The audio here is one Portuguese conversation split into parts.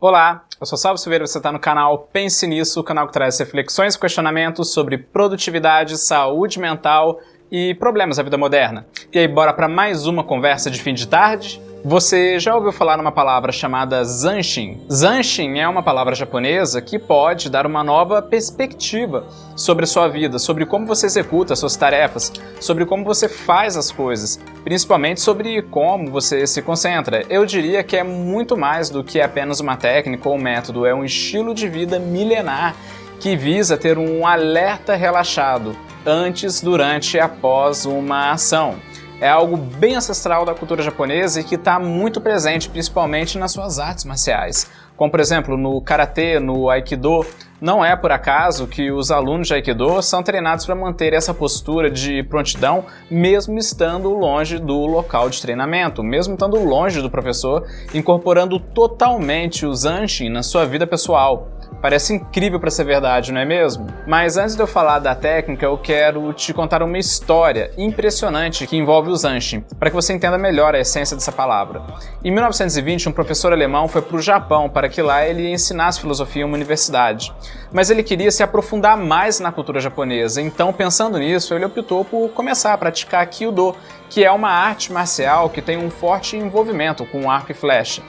Olá, eu sou Salvo Silveira e você está no canal Pense Nisso, o canal que traz reflexões e questionamentos sobre produtividade, saúde mental e problemas da vida moderna. E aí, bora para mais uma conversa de fim de tarde? Você já ouviu falar numa palavra chamada Zanshin? Zanshin é uma palavra japonesa que pode dar uma nova perspectiva sobre a sua vida, sobre como você executa suas tarefas, sobre como você faz as coisas, principalmente sobre como você se concentra. Eu diria que é muito mais do que apenas uma técnica ou um método, é um estilo de vida milenar que visa ter um alerta relaxado antes, durante e após uma ação. É algo bem ancestral da cultura japonesa e que está muito presente, principalmente nas suas artes marciais. Como, por exemplo, no Karatê, no Aikido. Não é por acaso que os alunos de Aikido são treinados para manter essa postura de prontidão, mesmo estando longe do local de treinamento, mesmo estando longe do professor, incorporando totalmente o Zanshin na sua vida pessoal. Parece incrível para ser verdade, não é mesmo? Mas antes de eu falar da técnica, eu quero te contar uma história impressionante que envolve o Zanshin, para que você entenda melhor a essência dessa palavra. Em 1920, um professor alemão foi para o Japão para que lá ele ensinasse filosofia em uma universidade. Mas ele queria se aprofundar mais na cultura japonesa, então pensando nisso, ele optou por começar a praticar Kyudo, que é uma arte marcial que tem um forte envolvimento com arco e flecha.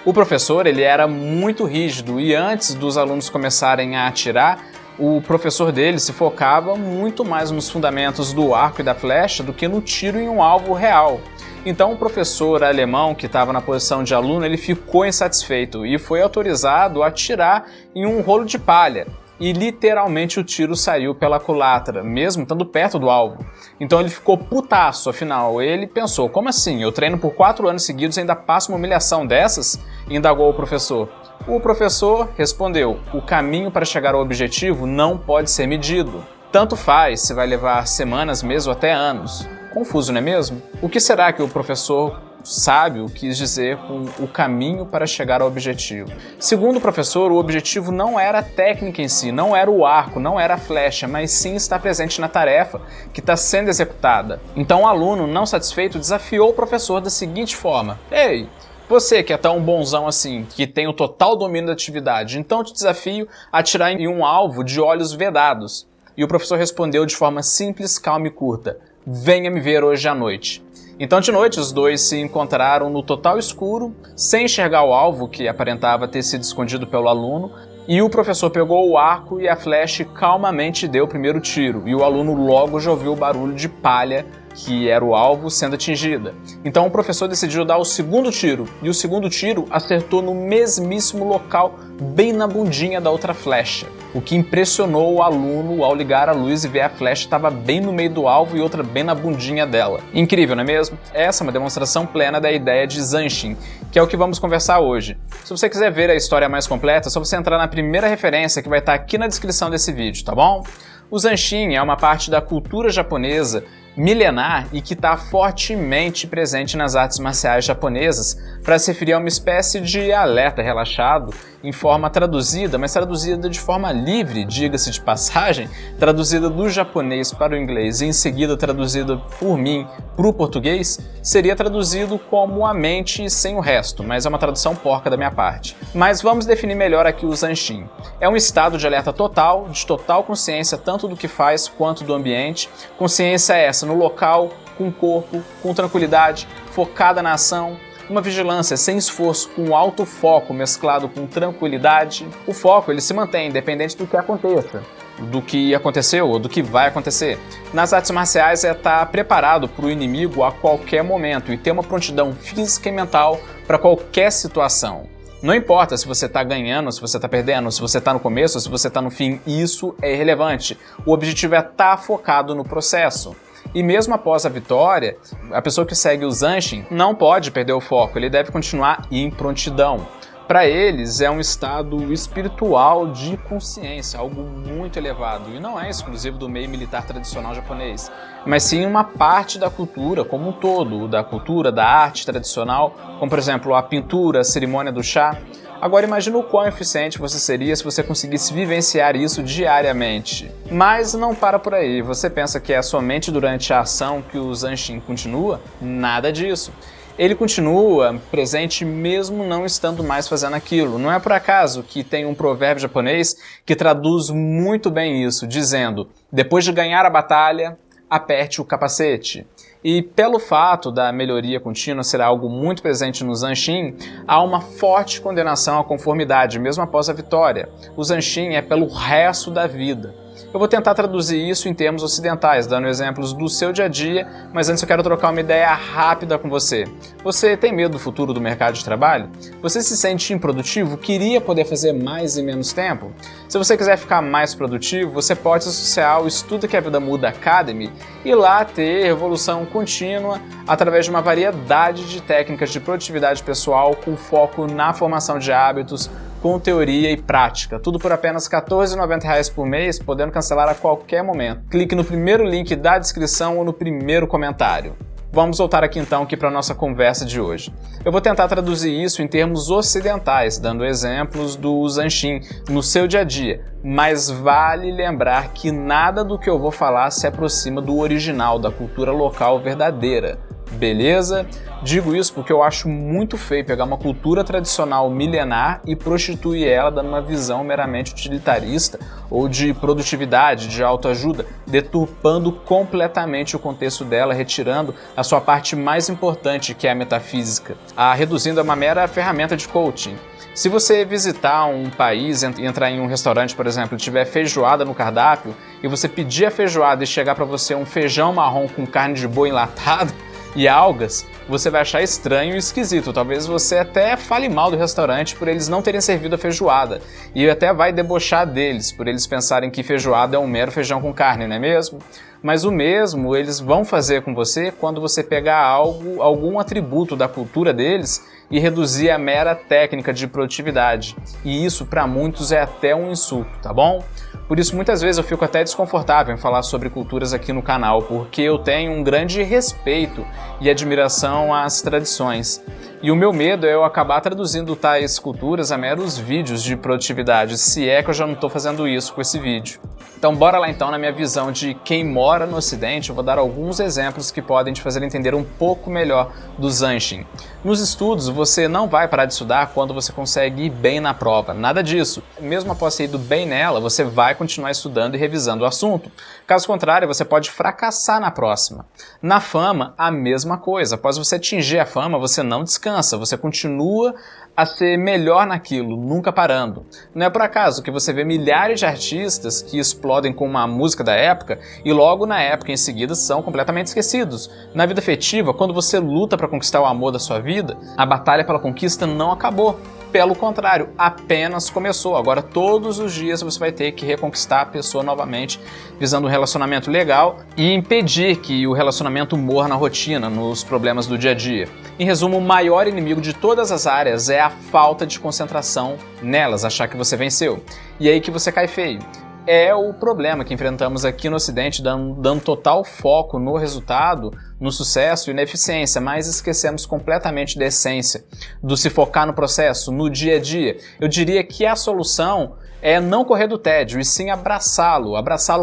O professor ele era muito rígido e antes dos alunos começarem a atirar, o professor dele se focava muito mais nos fundamentos do arco e da flecha do que no tiro em um alvo real. Então o professor alemão que estava na posição de aluno, ele ficou insatisfeito e foi autorizado a atirar em um rolo de palha. E literalmente o tiro saiu pela culatra, mesmo estando perto do alvo. Então ele ficou putaço, afinal. Ele pensou, como assim? Eu treino por 4 anos seguidos e ainda passo uma humilhação dessas? Indagou o professor. O professor respondeu, o caminho para chegar ao objetivo não pode ser medido. Tanto faz se vai levar semanas, meses ou até anos. Confuso, não é mesmo? O que será que o professor sábio quis dizer com o caminho para chegar ao objetivo? Segundo o professor, o objetivo não era a técnica em si, não era o arco, não era a flecha, mas sim estar presente na tarefa que está sendo executada. Então o aluno, não satisfeito, desafiou o professor da seguinte forma: Ei, você que é tão bonzão assim, que tem o total domínio da atividade, então te desafio a atirar em um alvo de olhos vedados. E o professor respondeu de forma simples, calma e curta: venha me ver hoje à noite. Então de noite os dois se encontraram no total escuro, sem enxergar o alvo que aparentava ter sido escondido pelo aluno, e o professor pegou o arco e a flecha e calmamente deu o primeiro tiro, e o aluno logo já ouviu o barulho de palha, que era o alvo, sendo atingida. Então o professor decidiu dar o segundo tiro, e o segundo tiro acertou no mesmíssimo local, bem na bundinha da outra flecha, o que impressionou o aluno ao ligar a luz e ver a flecha estava bem no meio do alvo e outra bem na bundinha dela. Incrível, não é mesmo? Essa é uma demonstração plena da ideia de Zanshin, que é o que vamos conversar hoje. Se você quiser ver a história mais completa, é só você entrar na primeira referência que vai estar aqui na descrição desse vídeo, tá bom? O Zanshin é uma parte da cultura japonesa milenar e que está fortemente presente nas artes marciais japonesas para se referir a uma espécie de alerta relaxado em forma traduzida, mas traduzida de forma livre, diga-se de passagem, traduzida do japonês para o inglês e em seguida traduzida por mim para o português, seria traduzido como a mente sem o resto, mas é uma tradução porca da minha parte. Mas vamos definir melhor aqui o Zanshin. É um estado de alerta total, de total consciência tanto do que faz quanto do ambiente. Consciência essa no local, com o corpo, com tranquilidade, focada na ação, uma vigilância sem esforço, com alto foco mesclado com tranquilidade. O foco ele se mantém independente do que aconteça, do que aconteceu ou do que vai acontecer. Nas artes marciais é estar preparado para o inimigo a qualquer momento e ter uma prontidão física e mental para qualquer situação. Não importa se você está ganhando, se você está perdendo, se você está no começo ou se você está no fim, isso é irrelevante. O objetivo é estar focado no processo. E mesmo após a vitória, a pessoa que segue o Zanshin não pode perder o foco, ele deve continuar em prontidão. Para eles é um estado espiritual de consciência, algo muito elevado, e não é exclusivo do meio militar tradicional japonês, mas sim uma parte da cultura como um todo, da cultura, da arte tradicional, como por exemplo a pintura, a cerimônia do chá. Agora imagina o quão eficiente você seria se você conseguisse vivenciar isso diariamente. Mas não para por aí, você pensa que é somente durante a ação que o Zanshin continua? Nada disso. ele continua presente mesmo não estando mais fazendo aquilo. Não é por acaso que tem um provérbio japonês que traduz muito bem isso, dizendo: depois de ganhar a batalha, aperte o capacete. E pelo fato da melhoria contínua ser algo muito presente no Zanshin, há uma forte condenação à conformidade, mesmo após a vitória. O Zanshin é pelo resto da vida. Eu vou tentar traduzir isso em termos ocidentais, dando exemplos do seu dia a dia, mas antes eu quero trocar uma ideia rápida com você. Você tem medo do futuro do mercado de trabalho? Você se sente improdutivo? Queria poder fazer mais em menos tempo? Se você quiser ficar mais produtivo, você pode se associar ao Estuda que a Vida Muda Academy e lá ter evolução contínua através de uma variedade de técnicas de produtividade pessoal com foco na formação de hábitos, com teoria e prática. Tudo por apenas R$ 14,90 por mês, podendo cancelar a qualquer momento. Clique no primeiro link da descrição ou no primeiro comentário. Vamos voltar aqui então para a nossa conversa de hoje. Eu vou tentar traduzir isso em termos ocidentais, dando exemplos do Zanshin no seu dia a dia, mas vale lembrar que nada do que eu vou falar se aproxima do original, da cultura local verdadeira. Beleza? Digo isso porque eu acho muito feio pegar uma cultura tradicional milenar e prostituir ela dando uma visão meramente utilitarista ou de produtividade, de autoajuda, deturpando completamente o contexto dela, retirando a sua parte mais importante, que é a metafísica, reduzindo a uma mera ferramenta de coaching. Se você visitar um país e entrar em um restaurante, por exemplo, e tiver feijoada no cardápio, e você pedir a feijoada e chegar para você um feijão marrom com carne de boi enlatada e algas, você vai achar estranho e esquisito. Talvez você até fale mal do restaurante por eles não terem servido a feijoada. E até vai debochar deles, por eles pensarem que feijoada é um mero feijão com carne, não é mesmo? Mas o mesmo eles vão fazer com você quando você pegar algum atributo da cultura deles e reduzir a mera técnica de produtividade. E isso, para muitos, é até um insulto, tá bom? Por isso, muitas vezes eu fico até desconfortável em falar sobre culturas aqui no canal, porque eu tenho um grande respeito e admiração às tradições. E o meu medo é eu acabar traduzindo tais culturas a meros vídeos de produtividade, se é que eu já não estou fazendo isso com esse vídeo. Então bora lá então na minha visão de quem mora no Ocidente, eu vou dar alguns exemplos que podem te fazer entender um pouco melhor do Zanshin. Nos estudos, você não vai parar de estudar quando você consegue ir bem na prova, nada disso. Mesmo após ter ido bem nela, você vai continuar estudando e revisando o assunto. Caso contrário, você pode fracassar na próxima. Na fama, a mesma coisa. Após você atingir a fama, você não descansa, você continua a ser melhor naquilo, nunca parando. Não é por acaso que você vê milhares de artistas que explodem com uma música da época e logo na época em seguida são completamente esquecidos. Na vida afetiva, quando você luta para conquistar o amor da sua vida, a batalha pela conquista não acabou. Pelo contrário, apenas começou. Agora todos os dias você vai ter que reconquistar a pessoa novamente, visando um relacionamento legal e impedir que o relacionamento morra na rotina, nos problemas do dia a dia. Em resumo, o maior inimigo de todas as áreas é a falta de concentração nelas, achar que você venceu. E é aí que você cai feio. É o problema que enfrentamos aqui no Ocidente, dando total foco no resultado, no sucesso e na eficiência, mas esquecemos completamente da essência, do se focar no processo, no dia a dia. Eu diria que a solução é não correr do tédio, e sim abraçá-lo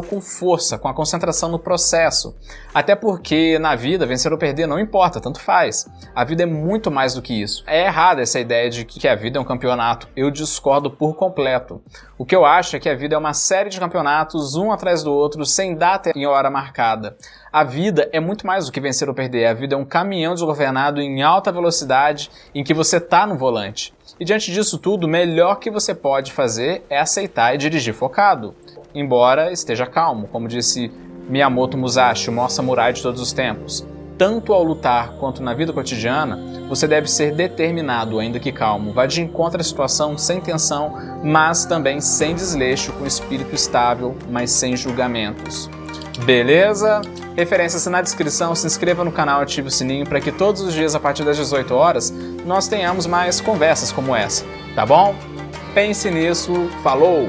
com força, com a concentração no processo. Até porque na vida, vencer ou perder não importa, tanto faz. A vida é muito mais do que isso. É errada essa ideia de que a vida é um campeonato. Eu discordo por completo. O que eu acho é que a vida é uma série de campeonatos, um atrás do outro, sem data e hora marcada. A vida é muito mais do que vencer ou perder. A vida é um caminhão desgovernado em alta velocidade em que você está no volante. E diante disso tudo, o melhor que você pode fazer é aceitar e dirigir focado, embora esteja calmo, como disse Miyamoto Musashi, o maior samurai de todos os tempos. Tanto ao lutar quanto na vida cotidiana, você deve ser determinado, ainda que calmo. Vá de encontro à situação sem tensão, mas também sem desleixo, com espírito estável, mas sem julgamentos. Beleza? Referências na descrição, se inscreva no canal e ative o sininho para que todos os dias a partir das 18 horas nós tenhamos mais conversas como essa, tá bom? Pense nisso, falou!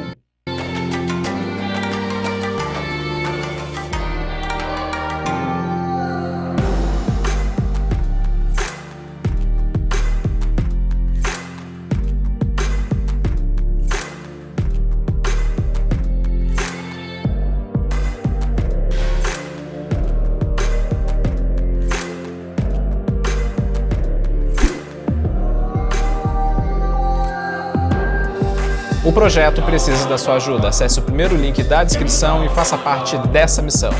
O projeto precisa da sua ajuda. Acesse o primeiro link da descrição e faça parte dessa missão.